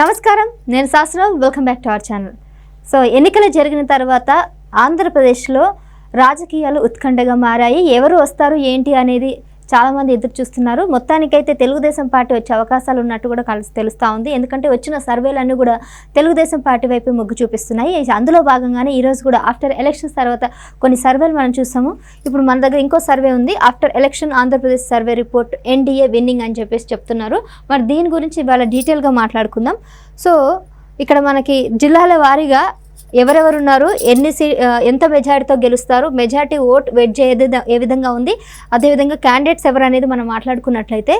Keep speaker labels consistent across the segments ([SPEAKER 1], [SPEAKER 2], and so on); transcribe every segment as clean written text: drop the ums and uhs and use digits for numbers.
[SPEAKER 1] నమస్కారం, నేను శాస్త్రం. Welcome back to our channel. So ఎన్నికలు జరిగిన తర్వాత ఆంధ్రప్రదేశ్లో రాజకీయాలు ఉత్కంఠగా మారాయి. ఎవరు వస్తారు ఏంటి అనేది చాలామంది ఎదురు చూస్తున్నారు. మొత్తానికైతే తెలుగుదేశం పార్టీ వచ్చే అవకాశాలు ఉన్నట్టు కూడా తెలుస్తూ ఉంది. ఎందుకంటే వచ్చిన సర్వేలన్నీ కూడా తెలుగుదేశం పార్టీ వైపు మొగ్గు చూపిస్తున్నాయి. అందులో భాగంగానే ఈరోజు కూడా ఆఫ్టర్ ఎలక్షన్స్ తర్వాత కొన్ని సర్వేలు మనం చూసాము. ఇప్పుడు మన దగ్గర ఇంకో సర్వే ఉంది. After election Andhra Pradesh survey report NDA winnowing అని చెప్పేసి చెప్తున్నారు. మరి దీని గురించి ఇవాళ డీటెయిల్గా మాట్లాడుకుందాం. సో ఇక్కడ మనకి జిల్లాల వారీగా ఎవరెవరు ఉన్నారు, ఎంత మెజారిటీతో గెలుస్తారు, మెజారిటీ ఓట్ వెయిట్ ఏ విధంగా ఉంది, అదేవిధంగా క్యాండిడేట్స్ ఎవరు అనేది మనం మాట్లాడుకున్నట్లయితే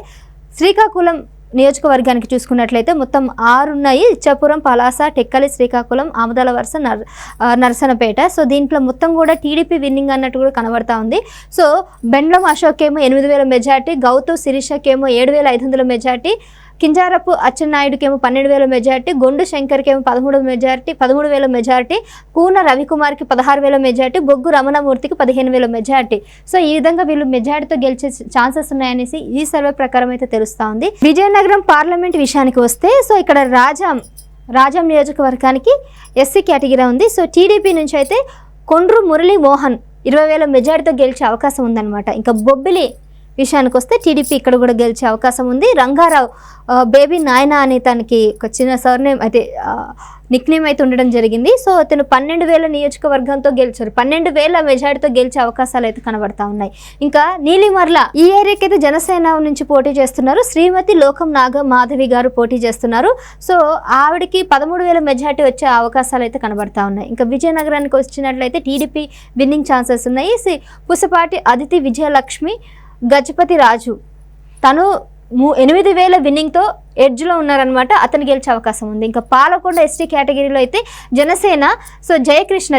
[SPEAKER 1] శ్రీకాకుళం నియోజకవర్గానికి చూసుకున్నట్లయితే మొత్తం 6 ఉన్నాయి. ఇచ్చాపురం, పలాస, టెక్కలి, శ్రీకాకుళం, ఆమదాల వరుస, నరసనపేట. సో దీంట్లో మొత్తం కూడా టీడీపీ విన్నింగ్ అన్నట్టు కూడా కనబడతా ఉంది. సో బెండ్లం అశోక్ ఏమో 8,000 మెజార్టీ, గౌతు శిరీషకేమో 7,500 మెజార్టీ, కింజారపు అచ్చెన్నాయుడుకేమో 12,000 మెజార్టీ, గొండు శంకర్కేమో 13,000 మెజార్టీ, కూన రవికుమార్కి 16,000 మెజార్టీ, బొగ్గు రమణమూర్తికి 15,000 మెజార్టీ. సో ఈ విధంగా వీళ్ళు మెజార్టీతో గెలిచే ఛాన్సెస్ ఉన్నాయనేసి ఈ సర్వే ప్రకారం అయితే తెలుస్తూ ఉంది. విజయనగరం పార్లమెంట్ విషయానికి వస్తే సో ఇక్కడ రాజాం నియోజకవర్గానికి ఎస్సీ కేటగిరీ ఉంది. సో టీడీపీ నుంచి అయితే కొండ్రు మురళీ మోహన్ 20,000 మెజార్టీతో గెలిచే అవకాశం ఉందన్నమాట. ఇంకా బొబ్బిలి విషయానికి వస్తే టీడీపీ ఇక్కడ కూడా గెలిచే అవకాశం ఉంది. రంగారావు బేబీ నాయన అనే తనకి ఒక చిన్న సర్నేమ్ అయితే నిక్నేమ్ అయితే ఉండడం జరిగింది. సో అతను 12,000 నియోజకవర్గంతో గెలిచారు. 12,000 మెజార్టీతో గెలిచే అవకాశాలు అయితే కనబడతా ఉన్నాయి. ఇంకా నీలిమర్ల ఈ ఏరియాకి అయితే జనసేన నుంచి పోటీ చేస్తున్నారు. శ్రీమతి లోకం నాగ మాధవి గారు పోటీ చేస్తున్నారు. సో ఆవిడకి 13,000 మెజార్టీ వచ్చే అవకాశాలు అయితే కనబడతా ఉన్నాయి. ఇంకా విజయనగరానికి వచ్చినట్లయితే టీడీపీ విన్నింగ్ ఛాన్సెస్ ఉన్నాయి. పుసపాటి అదితి విజయలక్ష్మి గజపతి రాజు తను 8,000 విన్నింగ్తో ఎడ్జ్లో ఉన్నారనమాట. అతను గెలిచే అవకాశం ఉంది. ఇంకా పాలకొండ ఎస్టీ కేటగిరీలో అయితే జనసేన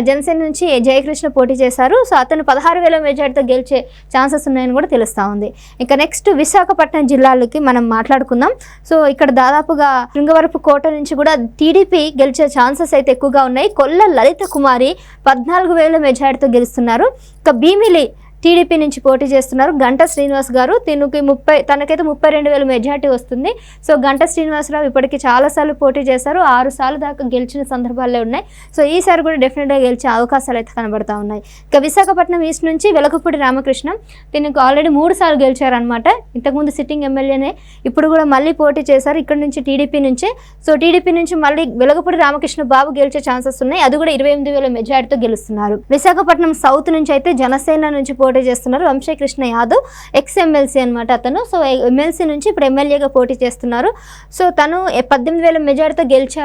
[SPEAKER 1] జనసేన నుంచి జయకృష్ణ పోటీ చేశారు. సో అతను 16,000 మెజార్టీతో గెలిచే ఛాన్సెస్ ఉన్నాయని కూడా తెలుస్తూ ఉంది. ఇంకా నెక్స్ట్ విశాఖపట్నం జిల్లాలకి మనం మాట్లాడుకుందాం. సో ఇక్కడ దాదాపుగా శృంగవరపు కోట నుంచి కూడా టీడీపీ గెలిచే ఛాన్సెస్ అయితే ఎక్కువగా ఉన్నాయి. కొల్ల లలిత కుమారి 14,000 మెజార్టీతో గెలుస్తున్నారు. ఇంకా భీమిలి టీడీపీ నుంచి పోటీ చేస్తున్నారు గంటా శ్రీనివాస్ గారు. తనకైతే 32,000 మెజార్టీ వస్తుంది. సో గంటా శ్రీనివాసరావు ఇప్పటికీ చాలాసార్లు పోటీ చేశారు. 6 సార్లు దాకా గెలిచిన సందర్భాలే ఉన్నాయి. సో ఈసారి కూడా డెఫినెట్గా గెలిచే అవకాశాలు అయితే కనబడతా ఉన్నాయి. ఇక విశాఖపట్నం ఈస్ట్ నుంచి వెలగపూడి రామకృష్ణ దీనికి ఆల్రెడీ 3 సార్లు గెలిచారనమాట. ఇంతకుముందు సిట్టింగ్ ఎమ్మెల్యేనే, ఇప్పుడు కూడా మళ్ళీ పోటీ చేశారు ఇక్కడ నుంచి టీడీపీ నుంచే. సో టీడీపీ నుంచి మళ్ళీ వెలగపూడి రామకృష్ణ బాబు గెలిచే ఛాన్సెస్ ఉన్నాయి. అది కూడా 28,000 మెజార్టీతో గెలుస్తున్నారు. విశాఖపట్నం సౌత్ నుంచి అయితే జనసేన నుంచి పోటీ చేస్తున్నారు వంశీకృష్ణ యాదవ్, ఎక్స్ ఎమ్మెల్సీ అనమాట అతను. సో ఎమ్మెల్సీ నుంచి ఇప్పుడు ఎమ్మెల్యేగా పోటీ చేస్తున్నారు. సో తను 18,000 మెజార్టీతో గెలిచే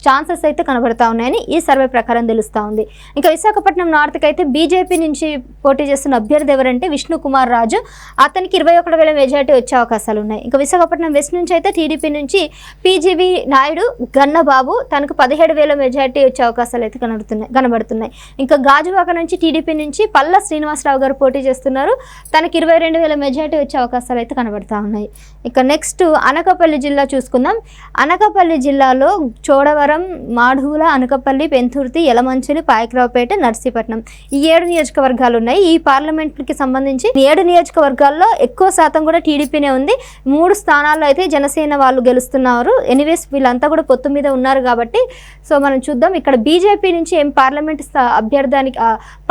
[SPEAKER 1] ఛాన్సెస్ అయితే కనబడతా ఉన్నాయని ఈ సర్వే ప్రకారం తెలుస్తూ ఉంది. ఇంకా విశాఖపట్నం నార్త్కి అయితే బీజేపీ నుంచి పోటీ చేస్తున్న అభ్యర్థి ఎవరంటే విష్ణు కుమార్ రాజు. అతనికి 21,000 మెజార్టీ వచ్చే అవకాశాలు ఉన్నాయి. ఇంకా విశాఖపట్నం వెస్ట్ నుంచి అయితే టీడీపీ నుంచి పీజీవి నాయుడు గన్నబాబు తనకు 17,000 మెజార్టీ వచ్చే అవకాశాలు అయితే కనబడుతున్నాయి. ఇంకా గాజువాక నుంచి టీడీపీ నుంచి పల్ల శ్రీనివాసరావు గారు పోటీ చేస్తున్నారు. తనకి 22,000 మెజార్టీ వచ్చే అవకాశాలు అయితే కనబడతా ఉన్నాయి. ఇక నెక్స్ట్ అనకాపల్లి జిల్లా చూసుకుందాం. అనకాపల్లి జిల్లాలో చోడవరం, మాడుగుల, అనకాపల్లి, పెంతుర్తి, యలమంచిలి, పాయకరావుపేట, నర్సీపట్నం ఈ 7 నియోజకవర్గాలు ఉన్నాయి. ఈ పార్లమెంట్కి సంబంధించి 7 నియోజకవర్గాల్లో ఎక్కువ శాతం కూడా టీడీపీనే ఉంది. 3 స్థానాల్లో అయితే జనసేన వాళ్ళు గెలుస్తున్నారు. ఎనీవేస్ వీళ్ళంతా కూడా పొత్తు మీద ఉన్నారు కాబట్టి సో మనం చూద్దాం. ఇక్కడ బీజేపీ నుంచి పార్లమెంట్ అభ్యర్థానికి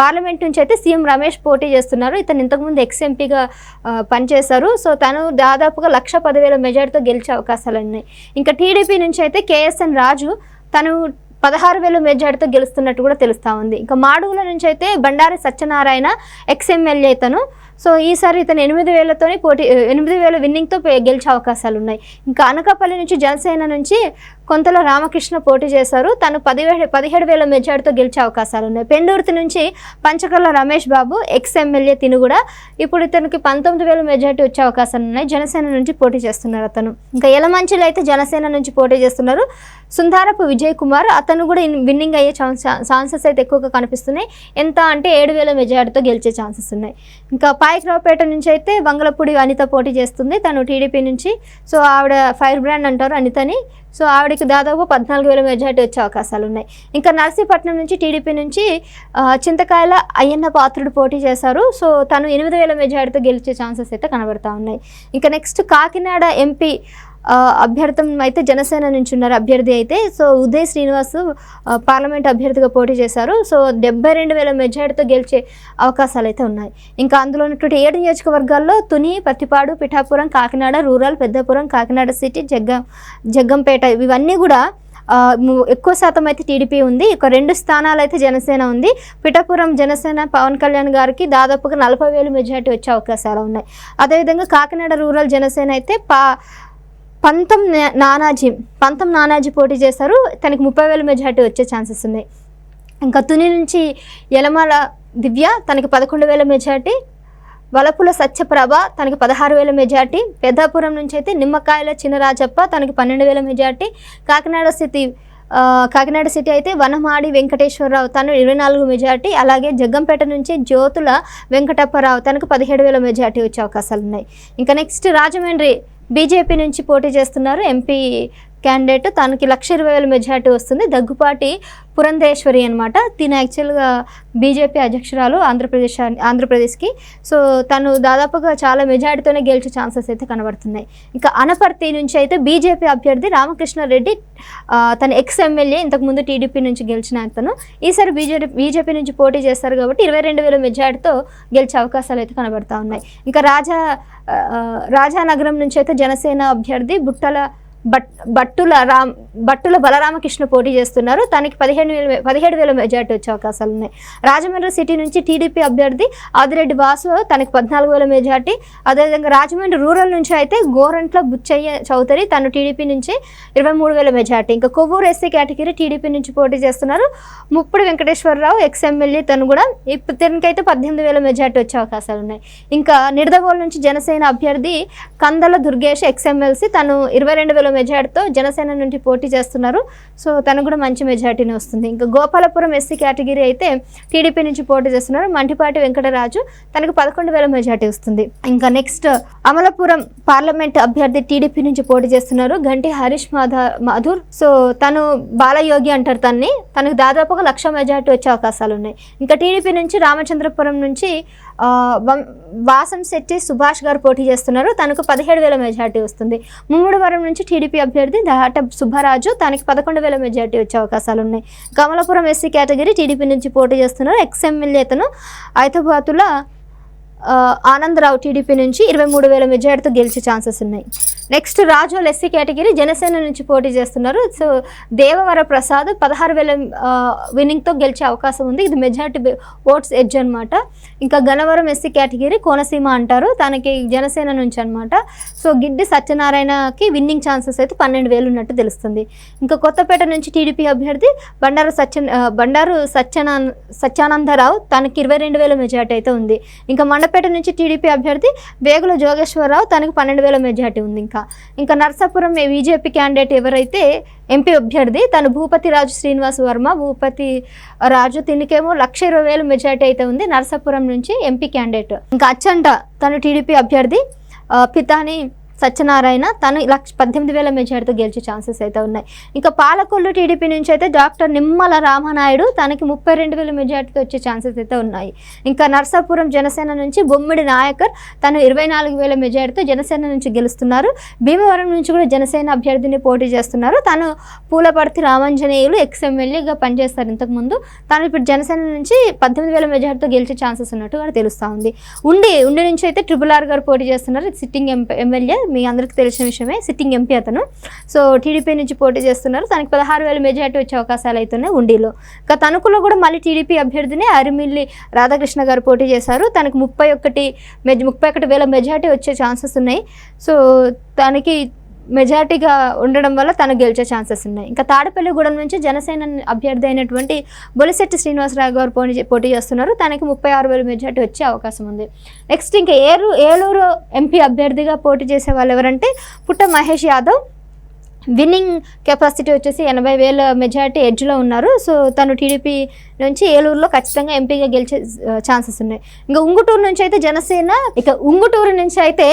[SPEAKER 1] పార్లమెంట్ నుంచి అయితే సీఎం రమేష్ పోటీ చేస్తున్నారు. ఇతను ఇంతకుముందు ఎక్స్ఎంపీగా పనిచేశారు. సో తను దాదాపుగా 1,10,000 మెజార్టీతో గెలిచే అవకాశాలు ఉన్నాయి. ఇంకా టీడీపీ నుంచి అయితే కేఎస్ఎన్ రాజు తను 16,000 మెజార్టీతో గెలుస్తున్నట్టు కూడా తెలుస్తూ ఉంది. ఇంకా మాడుగుల నుంచి అయితే బండారి సత్యనారాయణ ఎక్స్ ఎమ్మెల్యే తను. సో ఈసారి ఇతను 8,000 విన్నింగ్తో గెలిచే అవకాశాలు ఉన్నాయి. ఇంకా అనకాపల్లి నుంచి జనసేన నుంచి కొంతల రామకృష్ణ పోటీ చేశారు. తను 17,000 మెజార్టీతో గెలిచే అవకాశాలు ఉన్నాయి. పెండూర్తి నుంచి పంచకర్ల రమేష్ బాబు ఎక్స్ ఎమ్మెల్యే తిను కూడా ఇప్పుడు ఇతనికి 19,000 మెజార్టీ వచ్చే అవకాశాలు ఉన్నాయి. జనసేన నుంచి పోటీ చేస్తున్నారు అతను. ఇంకా యలమంచిలో అయితే జనసేన నుంచి పోటీ చేస్తున్నారు సుందారపు విజయ్ కుమార్. అతను కూడా విన్నింగ్ అయ్యే ఛాన్సెస్ అయితే ఎక్కువగా కనిపిస్తున్నాయి. ఎంత అంటే 7,000 మెజార్టీతో గెలిచే ఛాన్సెస్ ఉన్నాయి. ఇంకా పాయకరావుపేట నుంచి అయితే వంగలపూడి అనిత పోటీ చేస్తుంది. తను టీడీపీ నుంచి. సో ఆవిడ ఫైర్ బ్రాండ్ అంటారు అనితని. సో ఆవిడకి దాదాపు 14,000 మెజార్టీ వచ్చే అవకాశాలు ఉన్నాయి. ఇంకా నర్సీపట్నం నుంచి టీడీపీ నుంచి చింతకాయల అయ్యన్న పాత్రుడు పోటీ చేశారు. సో తను 8,000 మెజార్టీతో గెలిచే ఛాన్సెస్ అయితే కనబడతా ఉన్నాయి. ఇంకా నెక్స్ట్ కాకినాడ ఎంపీ అభ్యర్థం అయితే జనసేన నుంచి ఉన్నారు అభ్యర్థి అయితే. సో ఉదయ్ శ్రీనివాస్ పార్లమెంట్ అభ్యర్థిగా పోటీ చేశారు. సో 72,000 మెజార్టీతో గెలిచే అవకాశాలు అయితే ఉన్నాయి. ఇంకా అందులో ఉన్నటువంటి 7 నియోజకవర్గాల్లో తుని, పత్తిపాడు, పిఠాపురం, కాకినాడ రూరల్, పెద్దపురం, కాకినాడ సిటీ, జగ్గంపేట ఇవన్నీ కూడా ఎక్కువ శాతం అయితే టీడీపీ ఉంది. ఒక 2 స్థానాలు అయితే జనసేన ఉంది. పిఠాపురం జనసేన పవన్ కళ్యాణ్ గారికి దాదాపుగా 40,000 మెజార్టీ వచ్చే అవకాశాలు ఉన్నాయి. అదేవిధంగా కాకినాడ రూరల్ జనసేన అయితే పంతం నానాజీ పోటీ చేశారు. తనకి 30,000 మెజార్టీ వచ్చే ఛాన్సెస్ ఉన్నాయి. ఇంకా తుని నుంచి యలమాల దివ్య తనకి 11,000 మెజార్టీ, వలపుల సత్యప్రభ తనకి 16,000 మెజార్టీ, పెద్దాపురం నుంచి అయితే నిమ్మకాయల చినరాజప్ప తనకి 12,000 మెజార్టీ, కాకినాడ సిటీ అయితే వనమాడి వెంకటేశ్వరరావు తను 24 మెజార్టీ, అలాగే జగ్గంపేట నుంచి జ్యోతుల వెంకటప్పరావు తనకు 17,000 మెజార్టీ వచ్చే అవకాశాలు ఉన్నాయి. ఇంకా నెక్స్ట్ రాజమండ్రి బీజేపీ నుంచి పోటీ చేస్తున్నారు ఎంపీ క్యాండిడేట్, తనకి 1,20,000 మెజార్టీ వస్తుంది. దగ్గుపాటి పురంధేశ్వరి అనమాట. తిన యాక్చువల్గా బీజేపీ అధ్యక్షురాలు ఆంధ్రప్రదేశ్కి. సో తను దాదాపుగా చాలా మెజార్టీతోనే గెలిచే ఛాన్సెస్ అయితే కనబడుతున్నాయి. ఇంకా అనపర్తి నుంచి అయితే బీజేపీ అభ్యర్థి రామకృష్ణారెడ్డి తన ఎక్స్ ఎమ్మెల్యే, ఇంతకుముందు టీడీపీ నుంచి గెలిచిన అతను ఈసారి బీజేపీ నుంచి పోటీ చేస్తారు కాబట్టి 22,000 మెజార్టీతో గెలిచే అవకాశాలు అయితే కనబడుతూ ఉన్నాయి. ఇంకా రాజానగరం నుంచి అయితే జనసేన అభ్యర్థి బట్టుల బలరామకృష్ణ పోటీ చేస్తున్నారు. తనకి 17,000 మెజార్టీ వచ్చే అవకాశాలు ఉన్నాయి. రాజమండ్రి సిటీ నుంచి టీడీపీ అభ్యర్థి ఆదిరెడ్డి వాసు తనకి 14,000 మెజార్టీ. అదేవిధంగా రాజమండ్రి రూరల్ నుంచి అయితే గోరంట్ల బుచ్చయ్య చౌదరి తను టీడీపీ నుంచి 23,000 మెజార్టీ. ఇంకా కొవ్వూరు ఎస్సీ కేటగిరీ టీడీపీ నుంచి పోటీ చేస్తున్నారు ముప్పుడు వెంకటేశ్వరరావు ఎక్స్ ఎమ్మెల్యే, తను కూడా తనకైతే 18,000 మెజార్టీ వచ్చే అవకాశాలు ఉన్నాయి. ఇంకా నిడదవోలు నుంచి జనసేన అభ్యర్థి కందల దుర్గేష్ ఎక్స్ ఎమ్మెల్సీ తను 22,000 మెజార్టీతో జనసేన నుండి పోటీ చేస్తున్నారు. సో తను కూడా మంచి మెజార్టీని వస్తుంది. ఇంకా గోపాలపురం ఎస్సీ కేటగిరీ అయితే టీడీపీ నుంచి పోటీ చేస్తున్నారు మంటిపాటి వెంకటరాజు, తనకు 11,000 మెజార్టీ వస్తుంది. ఇంకా నెక్స్ట్ అమలాపురం పార్లమెంట్ అభ్యర్థి టీడీపీ నుంచి పోటీ చేస్తున్నారు గంటి హరీష్ మాధుర్. సో తను బాలయోగి అంటారు తనకు దాదాపుగా 1,00,000 మెజార్టీ వచ్చే అవకాశాలు ఉన్నాయి. ఇంకా టీడీపీ నుంచి రామచంద్రపురం నుంచి వాసంశెట్టి సుభాష్ గారు పోటీ చేస్తున్నారు. తనకు 17,000 మెజార్టీ వస్తుంది. ముమ్మడివరం నుంచి టీడీపీ అభ్యర్థి దాట సుబ్బరాజు తనకి 11,000 మెజార్టీ వచ్చే అవకాశాలు ఉన్నాయి. కమలాపురం ఎస్సీ కేటగిరీ టీడీపీ నుంచి పోటీ చేస్తున్నారు ఎక్స్ ఎమ్మెల్యే అతను ఐతబాతుల ఆనందరావు టీడీపీ నుంచి 23,000 మెజార్టీతో గెలిచే ఛాన్సెస్ ఉన్నాయి. Next Razole SC category Janasena నుంచి పోటీ చేస్తున్నారు. సో దేవవర ప్రసాద్ 16,000 విన్నింగ్తో గెలిచే అవకాశం ఉంది. ఇది మెజార్టీ ఓట్స్ ఎడ్జ్ అనమాట. ఇంకా గన్నవరం ఎస్సీ కేటగిరీ కోనసీమ అంటారు, తనకి జనసేన నుంచి అనమాట. సో గిడ్డి సత్యనారాయణకి విన్నింగ్ ఛాన్సెస్ అయితే 12,000 ఉన్నట్టు తెలుస్తుంది. ఇంకా కొత్తపేట నుంచి టీడీపీ అభ్యర్థి బండారు సత్యానందరావు తనకి 22,000 మెజార్టీ అయితే ఉంది. ఇంకా మండపేట నుంచి టీడీపీ అభ్యర్థి వేగుల జోగేశ్వరరావు తనకు 12,000 మెజార్టీ ఉంది. ఇంకా నర్సాపురం బీజేపీ క్యాండిడేట్ ఎవరైతే ఎంపీ అభ్యర్థి తను భూపతి రాజు శ్రీనివాస్ వర్మ, భూపతి రాజు తినికేమో 1,20,000 మెజార్టీ అయితే ఉంది నర్సాపురం నుంచి ఎంపీ క్యాండిడేట్. ఇంకా అచ్చంట తను టీడీపీ అభ్యర్థి పితాని సత్యనారాయణ తను 18,000 మెజార్టీతో గెలిచే ఛాన్సెస్ అయితే ఉన్నాయి. ఇంకా పాలకొల్లు టీడీపీ నుంచి అయితే డాక్టర్ నిమ్మల రామనాయుడు తనకి 32,000 మెజార్టీతో వచ్చే ఛాన్సెస్ అయితే ఉన్నాయి. ఇంకా నర్సాపురం జనసేన నుంచి బొమ్మిడి నాయకర్ తను 24,000 మెజార్టీతో జనసేన నుంచి గెలుస్తున్నారు. భీమవరం నుంచి కూడా జనసేన అభ్యర్థిని పోటీ చేస్తున్నారు. తను పూలపర్తి రామాంజనేయులు ఎక్స్ ఎమ్మెల్యేగా పనిచేస్తారు ఇంతకుముందు. తను ఇప్పుడు జనసేన నుంచి 18,000 మెజార్టీతో గెలిచే ఛాన్సెస్ ఉన్నట్టు కూడా తెలుస్తూ ఉంది. ఉండి నుంచి అయితే RRR గారు పోటీ చేస్తున్నారు, సిట్టింగ్ ఎమ్మెల్యే, మీ అందరికీ తెలిసిన విషయమే, సిట్టింగ్ ఎంపీ అతను. సో టీడీపీ నుంచి పోటీ చేస్తున్నారు. తనకి 16,000 మెజార్టీ వచ్చే అవకాశాలు అవుతున్నాయి ఉండిలో. ఇంకా తణుకులో కూడా మళ్ళీ టీడీపీ అభ్యర్థిని అరిమిల్లి రాధాకృష్ణ గారు పోటీ చేశారు. తనకు 31,000 మెజార్టీ వచ్చే ఛాన్సెస్ ఉన్నాయి. సో తనకి మెజార్టీగా ఉండడం వల్ల తను గెలిచే ఛాన్సెస్ ఉన్నాయి. ఇంకా తాడపల్లిగూడెం నుంచి జనసేన అభ్యర్థి అయినటువంటి బొలిశెట్టి శ్రీనివాసరావు గారు పోటీ చేస్తున్నారు. తనకి 36,000 మెజార్టీ వచ్చే అవకాశం ఉంది. నెక్స్ట్ ఇంకా ఏలూరు ఎంపీ అభ్యర్థిగా పోటీ చేసే వాళ్ళు ఎవరంటే పుట్ట మహేష్ యాదవ్. విన్నింగ్ కెపాసిటీ వచ్చేసి 80,000 మెజార్టీ ఎడ్జ్లో ఉన్నారు. సో తను టీడీపీ నుంచి ఏలూరులో ఖచ్చితంగా ఎంపీగా గెలిచే ఛాన్సెస్ ఉన్నాయి. ఇంకా ఉంగుటూరు నుంచి అయితే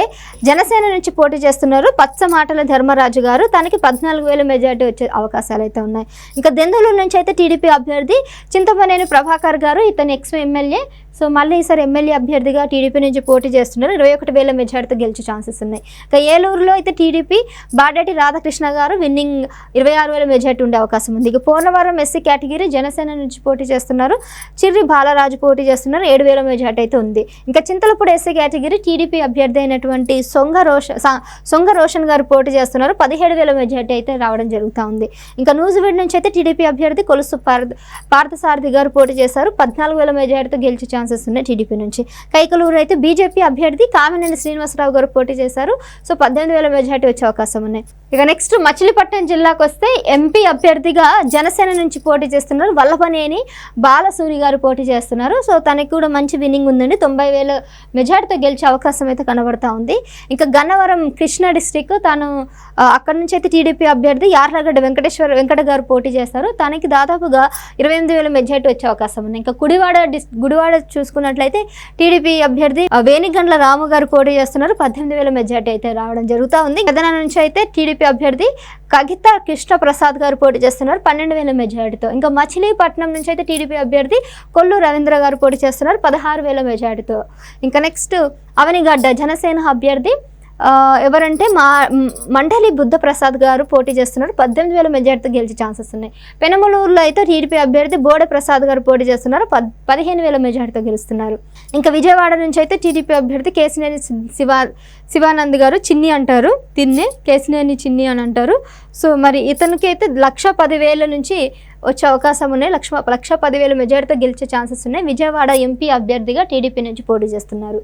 [SPEAKER 1] జనసేన నుంచి పోటీ చేస్తున్నారు పచ్చమాటల ధర్మరాజు గారు. తనకి 14,000 మెజార్టీ వచ్చే అవకాశాలు అయితే ఉన్నాయి. ఇంకా దెందులూరు నుంచి అయితే టీడీపీ అభ్యర్థి చింతమనేని ప్రభాకర్ గారు, ఇతను ఎక్స్ ఎమ్మెల్యే. సో మళ్ళీ ఈసారి ఎమ్మెల్యే అభ్యర్థిగా టీడీపీ నుంచి పోటీ చేస్తున్నారు. 21,000 మెజార్టీతో గెలిచే ఛాన్సెస్ ఉన్నాయి. ఇక ఏలూరులో అయితే టీడీపీ బాడేటి రాధాకృష్ణ గారు విన్నింగ్ 26,000 మెజార్టీ ఉండే అవకాశం ఉంది. ఇక పోలవరం ఎస్సీ కేటగిరీ జనసేన నుంచి పోటీ చేస్తున్నారు. చిర్రి బాలరాజు పోటీ చేస్తున్నారు. 7,000 మెజార్టీ అయితే ఉంది. ఇంకా చింతలపూడి ఎస్సీ కేటగిరీ టీడీపీ అభ్యర్థి అయినటువంటి సొంగ రోషన్ గారు పోటీ చేస్తున్నారు. 17,000 మెజార్టీ అయితే రావడం జరుగుతూ ఉంది. ఇంకా నూజివీడ్ నుంచి అయితే టీడీపీ అభ్యర్థి కొలుసు పార్థసారథి గారు పోటీ చేశారు. 14,000 మెజార్టీతో గెలిచే ఛాన్సెస్ ఉన్నాయి టీడీపీ నుంచి. కైకలూరు అయితే బీజేపీ అభ్యర్థి కామినేని శ్రీనివాసరావు గారు పోటీ చేశారు. సో 18,000 మెజార్టీ వచ్చే అవకాశం ఉన్నాయి. ఇక నెక్స్ట్ మచిలీపట్నం జిల్లాకు వస్తే ఎంపీ అభ్యర్థిగా జనసేన నుంచి పోటీ చేస్తున్నారు. వల్లభనేని బాలసూరి గారు పోటీ చేస్తున్నారు. సో తనకి కూడా మంచి విన్నింగ్ ఉందండి. 90,000 మెజార్టీతో గెలిచే అవకాశం అయితే కనబడతా ఉంది. ఇంకా గన్నవరం కృష్ణా డిస్టిక్ తను అక్కడ నుంచి అయితే టీడీపీ అభ్యర్థి యార్లగడ్డ వెంకట గారు పోటీ చేస్తారు. తనకి దాదాపుగా 28,000 మెజార్టీ వచ్చే అవకాశం ఉంది. ఇంకా గుడివాడ చూసుకున్నట్లయితే టీడీపీ అభ్యర్థి వేణిగండ్ల రాము గారు పోటీ చేస్తున్నారు. 18,000 మెజార్టీ అయితే రావడం జరుగుతూ ఉంది. గదన నుంచి అయితే టీడీపీ అభ్యర్థి కగిత కృష్ణ ప్రసాద్ గారు పోటీ చేస్తున్నారు. 12,000 మెజార్టీతో. ఇంకా మచిలీపట్నం నుంచి అయితే టీడీపీ అభ్యర్థి కొల్లు రవీంద్ర గారు పోటీ చేస్తున్నారు. 16,000 మెజార్టీతో. ఇంకా నెక్స్ట్ అవనిగడ్డ జనసేన అభ్యర్థి ఎవరంటే మండలి బుద్ధప్రసాద్ గారు పోటీ చేస్తున్నారు. 18,000 మెజార్టీతో గెలిచే ఛాన్సెస్ ఉన్నాయి. పెనమలూరులో అయితే టీడీపీ అభ్యర్థి బోడే ప్రసాద్ గారు పోటీ చేస్తున్నారు. 15,000 మెజార్టీతో గెలుస్తున్నారు. ఇంకా విజయవాడ నుంచి అయితే టీడీపీ అభ్యర్థి కేసినేని శివానంద్ గారు చిన్ని అంటారు, దీన్నే కేసినేని చిన్ని అని అంటారు. సో మరి ఇతనికి అయితే 1,10,000 నుంచి వచ్చే అవకాశం ఉన్నాయి. 1,10,000 మెజార్టీతో గెలిచే ఛాన్సెస్ ఉన్నాయి. విజయవాడ ఎంపీ అభ్యర్థిగా టీడీపీ నుంచి పోటీ చేస్తున్నారు.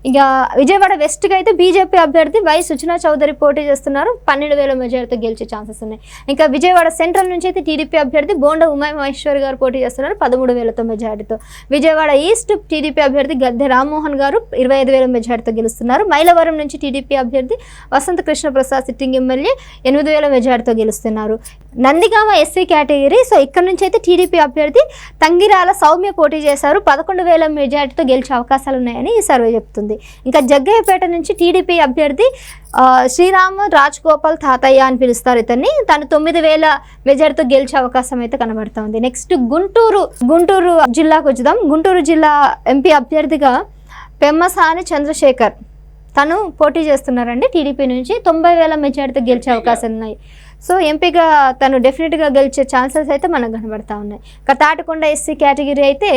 [SPEAKER 1] ఇక విజయవాడ వెస్ట్కి అయితే బీజేపీ అభ్యర్థి వై సుజనా చౌదరి పోటీ చేస్తున్నారు. 12,000 మెజార్టీతో గెలిచే ఛాన్సెస్ ఉన్నాయి. ఇంకా విజయవాడ సెంట్రల్ నుంచి అయితే టీడీపీ అభ్యర్థి బోండ ఉమామహేశ్వరి గారు పోటీ చేస్తున్నారు. 13,000 మెజార్టీతో. విజయవాడ ఈస్ట్ టీడీపీ అభ్యర్థి గద్దె రామ్మోహన్ గారు 25,000 మెజార్టీతో గెలుస్తున్నారు. మైలవరం నుంచి టీడీపీ అభ్యర్థి వసంత కృష్ణ ప్రసాద్ సిట్టింగ్ ఎమ్మెల్యే 8,000 మెజార్టీతో గెలుస్తున్నారు. Nandigama SC category. సో ఇక్కడ నుంచి అయితే టీడీపీ అభ్యర్థి తంగిరాల సౌమ్య పోటీ చేశారు. 11,000 మెజార్టీతో గెలిచే అవకాశాలు ఉన్నాయని ఈ సర్వే చెప్తుంది. ఇంకా జగ్గయ్యపేట నుంచి టీడీపీ అభ్యర్థి శ్రీరామ్ రాజగోపాల్ తాతయ్య అని పిలుస్తారు ఇతన్ని. తను 9,000 మెజార్టీతో గెలిచే అవకాశం అయితే కనబడుతుంది. నెక్స్ట్ గుంటూరు జిల్లాకు వచ్చుదాం. గుంటూరు జిల్లా ఎంపీ అభ్యర్థిగా పెమ్మసాని చంద్రశేఖర్ తను పోటీ చేస్తున్నారండి టీడీపీ నుంచి. 90,000 మెజార్టీతో గెలిచే అవకాశాలు ఉన్నాయి. సో ఎంపీగా తను డెఫినెట్గా గెలిచే ఛాన్సెస్ అయితే మనకు కనబడతా ఉన్నాయి. తాటికొండ ఎస్సీ కేటగిరీ అయితే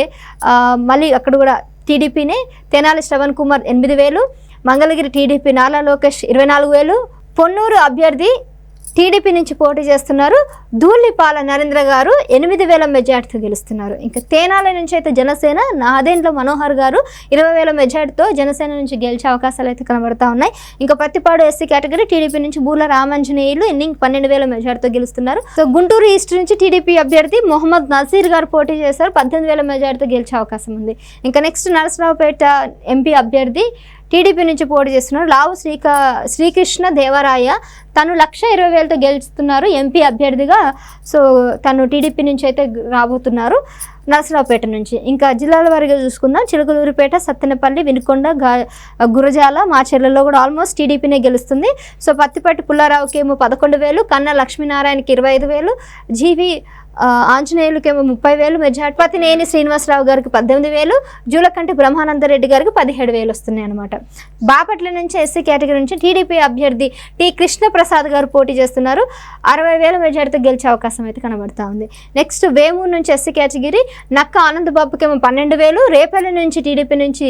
[SPEAKER 1] మళ్ళీ అక్కడ కూడా టీడీపీనే. తెనాలి శ్రవణ్ కుమార్ 8,000, మంగళగిరి టీడీపీ నాలా లోకేష్ 24,000, పొన్నూరు అభ్యర్థి టీడీపీ నుంచి పోటీ చేస్తున్నారు. ధూళిపాల నరేంద్ర గారు 8,000 మెజార్టీతో గెలుస్తున్నారు. ఇంకా తేనాల నుంచి అయితే జనసేన నాదెండ్ల మనోహర్ గారు 20,000 మెజార్టీతో జనసేన నుంచి గెలిచే అవకాశాలు అయితే కనబడతా ఉన్నాయి. ఇంకా పత్తిపాడు ఎస్సీ కేటగిరీ టీడీపీ నుంచి బూల రామాంజనేయులు 12,000 మెజార్టీతో గెలుస్తున్నారు. సో గుంటూరు ఈస్ట్ నుంచి టీడీపీ అభ్యర్థి మొహమ్మద్ నజీర్ గారు పోటీ చేశారు. 18,000 మెజార్టీతో గెలిచే అవకాశం ఉంది. ఇంకా నెక్స్ట్ నరసరావుపేట ఎంపీ అభ్యర్థి టీడీపీ నుంచి పోటీ చేస్తున్నారు. లావు శ్రీకృష్ణ దేవరాయ తను 1,20,000తో గెలుస్తున్నారు ఎంపీ అభ్యర్థిగా. సో తను టీడీపీ నుంచి అయితే రాబోతున్నారు నరసరావుపేట నుంచి. ఇంకా జిల్లాల వారీగా చూసుకుందాం. చిలుకలూరిపేట, సత్తెనపల్లి, వినుకొండ, గురజాల, మాచెర్లలో కూడా ఆల్మోస్ట్ టీడీపీనే గెలుస్తుంది. సో పత్తిపాటి పుల్లారావుకి ఏమో 11,000, కన్నా లక్ష్మీనారాయణకి 25,000, జీవి ఆంజనేయులకేమో 30,000 మెజార్టీ, పతినేని శ్రీనివాసరావు గారికి 18,000, జూలకంటి బ్రహ్మానందరెడ్డి గారికి 17,000 వస్తున్నాయి అనమాట. బాపట్ల నుంచి ఎస్సీ కేటగిరీ నుంచి టీడీపీ అభ్యర్థి టి కృష్ణప్రసాద్ గారు పోటీ చేస్తున్నారు. 60,000 మెజార్టీతో గెలిచే అవకాశం అయితే కనబడతా ఉంది. నెక్స్ట్ వేమూరు నుంచి ఎస్సీ కేటగిరీ నక్క ఆనందబాబుకేమో 12,000, రేపల్లి నుంచి టీడీపీ నుంచి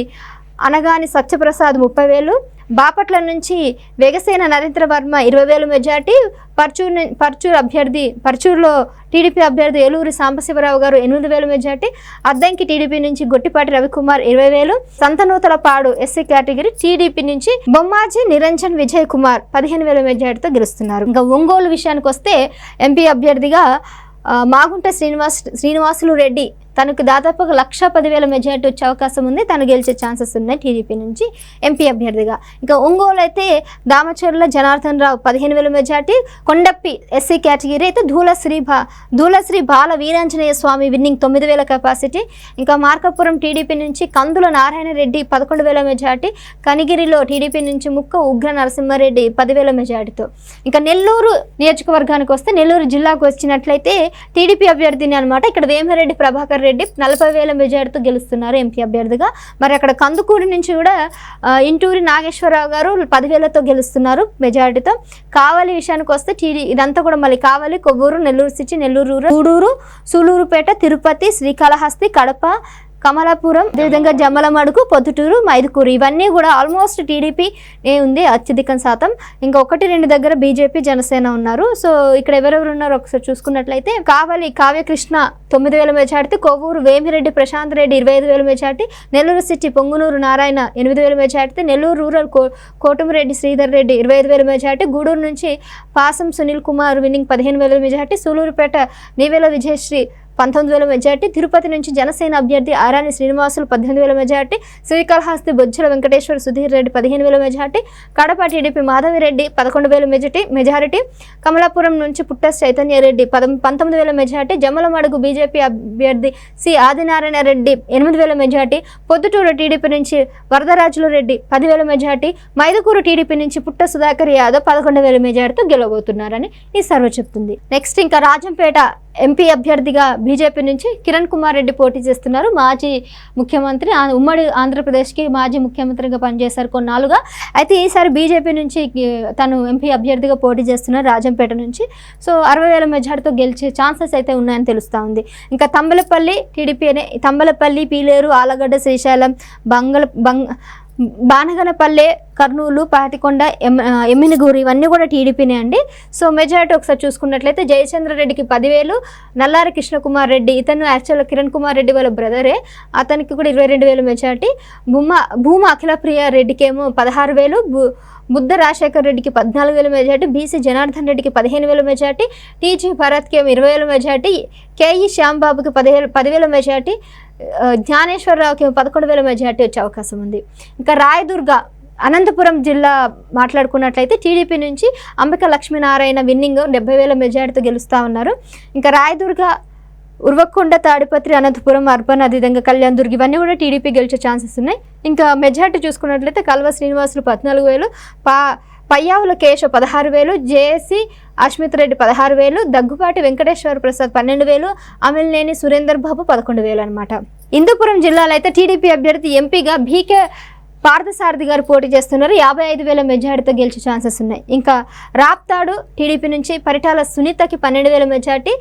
[SPEAKER 1] అనగాని సత్యప్రసాద్ 30,000, బాపట్ల నుంచి వెగసేన నరేంద్ర వర్మ 20,000 మెజార్టీ, పర్చూరులో టీడీపీ అభ్యర్థి ఏలూరి సాంబశివరావు గారు 8,000 మెజార్టీ, అద్దంకి టీడీపీ నుంచి Gottipati Ravikumar 20,000, Santhanuthalapadu SC category TDP నుంచి బొమ్మాజీ నిరంజన్ విజయ్ కుమార్ 15,000 మెజార్టీతో గెలుస్తున్నారు. ఇంకా ఒంగోలు విషయానికి వస్తే ఎంపీ అభ్యర్థిగా మాగుంట శ్రీనివాసులు రెడ్డి తనకు దాదాపుగా 1,10,000 మెజార్టీ వచ్చే అవకాశం ఉంది. తను గెలిచే ఛాన్సెస్ ఉన్నాయి టీడీపీ నుంచి ఎంపీ అభ్యర్థిగా. ఇంకా ఒంగోలు అయితే Damacharla Janardhan Rao 15,000 majority, కొండప్పి SC category అయితే ధూలశ్రీ బాల వీరాంజనేయ స్వామి విన్నింగ్ 9,000 కెపాసిటీ. ఇంకా మార్కాపురం టీడీపీ నుంచి కందుల నారాయణ రెడ్డి 11,000 మెజార్టీ, కనిగిరిలో టీడీపీ నుంచి ముక్క ఉగ్ర నరసింహారెడ్డి 10,000 మెజార్టీతో. ఇంకా నెల్లూరు నియోజకవర్గానికి వస్తే నెల్లూరు జిల్లాకు వచ్చినట్లయితే టీడీపీ అభ్యర్థిని అనమాట. ఇక్కడ వేమిరెడ్డి ప్రభాకర్ రెడ్డి 40,000 మెజార్టీతో గెలుస్తున్నారు ఎంపీ అభ్యర్థిగా. మరి అక్కడ కందుకూరు నుంచి కూడా ఇంటూరి నాగేశ్వరరావు గారు 10,000తో గెలుస్తున్నారు మెజార్టీతో. కావలి విషయానికి వస్తే ఇదంతా కూడా మళ్ళీ కావలి, కొవ్వూరు, నెల్లూరు సిటీ, నెల్లూరు రూరల్, గూడూరు, సూలూరుపేట, తిరుపతి, శ్రీకాళహస్తి, కడప, కమలాపురం, అదేవిధంగా జమ్మలమడుగు, పొద్దుటూరు, మైదుకూరు ఇవన్నీ కూడా ఆల్మోస్ట్ టీడీపీ ఉంది అత్యధిక శాతం. ఇంకా 1-2 దగ్గర బీజేపీ, జనసేన ఉన్నారు. సో ఇక్కడ ఎవరెవరు ఉన్నారో ఒకసారి చూసుకున్నట్లయితే Kavali Kavyakrishna 9,000 majority, Kovvur Vemireddy Prashanth Reddy 25,000 majority, Nellore city Ponguru Narayana 8,000 majority, Nellore rural Kotamreddy Sridhar Reddy 25,000 majority, Gudur నుంచి Pasam Sunil Kumar winning 15,000 majority, Sullurpeta Neevela Vijayasree 19,000 majority, Tirupati నుంచి జనసేన అభ్యర్థి Arani Srinivasulu 18,000 majority, Srikalahasti Bojjala Venkateswara Sudheer Reddy 15,000 majority, Kadapa TDP Madhavireddy 11,000 majority, Kamalapuram నుంచి పుట్ట చైతన్య రెడ్డి 19,000 మెజార్టీ, జమ్మలమడుగు బీజేపీ అభ్యర్థి C Adinarayana Reddy 8,000 majority, Proddatur TDP నుంచి వరదరాజులు రెడ్డి 10,000 మెజార్టీ, మైదుకూరు టీడీపీ నుంచి పుట్ట సుధాకర్ యాదవ్ 11,000 మెజార్టీతో గెలవబోతున్నారని ఈ సర్వే చెప్తుంది. నెక్స్ట్ ఇంకా రాజంపేట ఎంపీ అభ్యర్థిగా బీజేపీ నుంచి కిరణ్ కుమార్ రెడ్డి పోటీ చేస్తున్నారు. మాజీ ముఖ్యమంత్రి, ఉమ్మడి ఆంధ్రప్రదేశ్కి మాజీ ముఖ్యమంత్రిగా పనిచేశారు కొన్నాళ్ళుగా. అయితే ఈసారి బీజేపీ నుంచి తను ఎంపీ అభ్యర్థిగా పోటీ చేస్తున్నారు రాజంపేట నుంచి. సో 60,000 మెజార్టీతో గెలిచే ఛాన్సెస్ అయితే ఉన్నాయని తెలుస్తూ ఉంది. ఇంకా తంబలపల్లి టీడీపీ తంబలపల్లి, పీలేరు, ఆలగడ్డ, శ్రీశైలం, బానగనపల్లె, కర్నూలు, పాటికొండ, ఎమ్మినిగూరు ఇవన్నీ కూడా టీడీపీనే అండి. సో మెజారిటీ ఒకసారి చూసుకున్నట్లయితే జయచంద్రరెడ్డికి 10,000, నల్లారి కృష్ణకుమార్ రెడ్డి ఇతను యాక్చువల్గా కిరణ్ కుమార్ రెడ్డి వాళ్ళ బ్రదరే, అతనికి కూడా 22,000 మెజార్టీ, భూమా అఖిలప్రియ రెడ్డికి ఏమో 16,000, బుద్ధ రాజశేఖర్ రెడ్డికి 14,000 మెజార్టీ, బీసీ జనార్దన్ రెడ్డికి 15,000 మెజార్టీ, టీజీ భరత్కి ఏమో 20,000 మెజార్టీ, కేఈ శ్యాంబాబుకి 10,000 మెజార్టీ, జ్ఞానేశ్వరరావుకి 11,000 మెజార్టీ వచ్చే అవకాశం ఉంది. ఇంకా రాయదుర్గ అనంతపురం జిల్లా మాట్లాడుకున్నట్లయితే టీడీపీ నుంచి అంబిక లక్ష్మీనారాయణ విన్నింగ్ 70,000 మెజార్టీతో గెలుస్తూ ఉన్నారు. ఇంకా రాయదుర్గ, ఉర్వకొండ, తాడిపత్రి, అనంతపురం అర్బన్, అదేవిధంగా కళ్యాణ్ దుర్గ్ ఇవన్నీ కూడా టీడీపీ గెలిచే ఛాన్సెస్ ఉన్నాయి. ఇంకా మెజార్టీ చూసుకున్నట్లయితే కల్వ శ్రీనివాసులు 14,000, పయ్యావుల కేశవ్ 16,000, జేఏసీ అశ్మిత్ రెడ్డి 16,000, దగ్గుపాటి వెంకటేశ్వర ప్రసాద్ 12,000, అమిలినేని సురేందర్ బాబు 11,000 అనమాట. హిందూపురం జిల్లాలో అయితే టీడీపీ అభ్యర్థి ఎంపీగా బీకే పార్థసారథి గారు పోటీ చేస్తున్నారు. 55,000 మెజార్టీతో గెలిచే ఛాన్సెస్ ఉన్నాయి. ఇంకా రాప్తాడు టీడీపీ నుంచి పరిటాల సునీతకి 12,000 మెజార్టీ,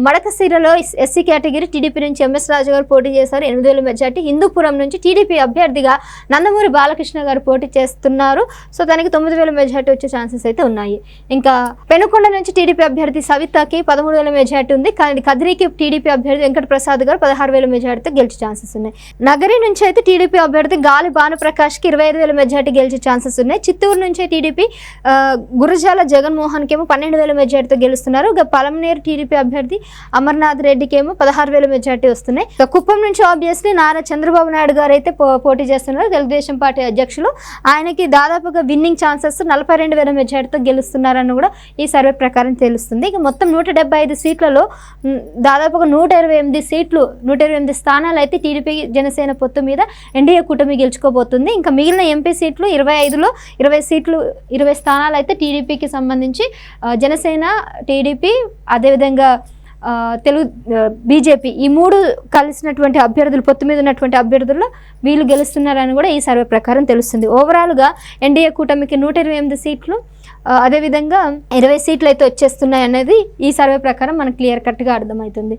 [SPEAKER 1] మడకశిరలో ఎస్సీ కేటగిరీ టీడీపీ నుంచి ఎంఎస్ రాజు గారు పోటీ చేశారు 8,000 మెజార్టీ. హిందూపురం నుంచి టీడీపీ అభ్యర్థిగా నందమూరి బాలకృష్ణ గారు పోటీ చేస్తున్నారు. సో దానికి 9,000 మెజార్టీ వచ్చే ఛాన్సెస్ అయితే ఉన్నాయి. ఇంకా పెనుకొండ నుంచి టీడీపీ అభ్యర్థి సవితకి 13,000 మెజార్టీ ఉంది. కానీ కదిరికి టీడీపీ అభ్యర్థి వెంకటప్రసాద్ గారు 16,000 మెజార్టీతో గెలిచే ఛాన్సెస్ ఉన్నాయి. నగరి నుంచి అయితే టీడీపీ అభ్యర్థి గాలి భానుప్రకాష్కి 25,000 మెజార్టీ గెలిచే ఛాన్సెస్ ఉన్నాయి. చిత్తూరు నుంచి టీడీపీ గురజాల జగన్మోహన్కి ఏమో 12,000 మెజార్టీతో గెలుస్తున్నారు. ఇంకా పలమనేరు టీడీపీ అభ్యర్థి అమర్నాథ్ రెడ్డికి ఏమో 16,000 మెజార్టీ వస్తున్నాయి. కుప్పం నుంచి ఆబ్వియస్లీ నారా చంద్రబాబు నాయుడు గారు అయితే పోటీ చేస్తున్నారు, తెలుగుదేశం పార్టీ అధ్యక్షులు. ఆయనకి దాదాపుగా విన్నింగ్ ఛాన్సెస్ 42,000 మెజార్టీతో గెలుస్తున్నారని కూడా ఈ సర్వే ప్రకారం తెలుస్తుంది. ఇక మొత్తం 175 సీట్లలో దాదాపుగా 128 స్థానాలు అయితే టీడీపీ జనసేన పొత్తు మీద ఎన్డీఏ కూటమి గెలుచుకోబోతుంది. ఇంకా మిగిలిన ఎంపీ సీట్లు 25లో 20 స్థానాలు అయితే టీడీపీకి సంబంధించి జనసేన, టీడీపీ అదేవిధంగా బీజేపీ ఈ 3 కలిసినటువంటి అభ్యర్థులు, పొత్తు మీద ఉన్నటువంటి అభ్యర్థుల్లో వీళ్ళు గెలుస్తున్నారని కూడా ఈ సర్వే ప్రకారం తెలుస్తుంది. ఓవరాల్గా ఎన్డీఏ కూటమికి 128 సీట్లు, అదేవిధంగా 20 సీట్లు అయితే వచ్చేస్తున్నాయి అనేది ఈ సర్వే ప్రకారం మనకు క్లియర్ కట్గా అర్థమవుతుంది.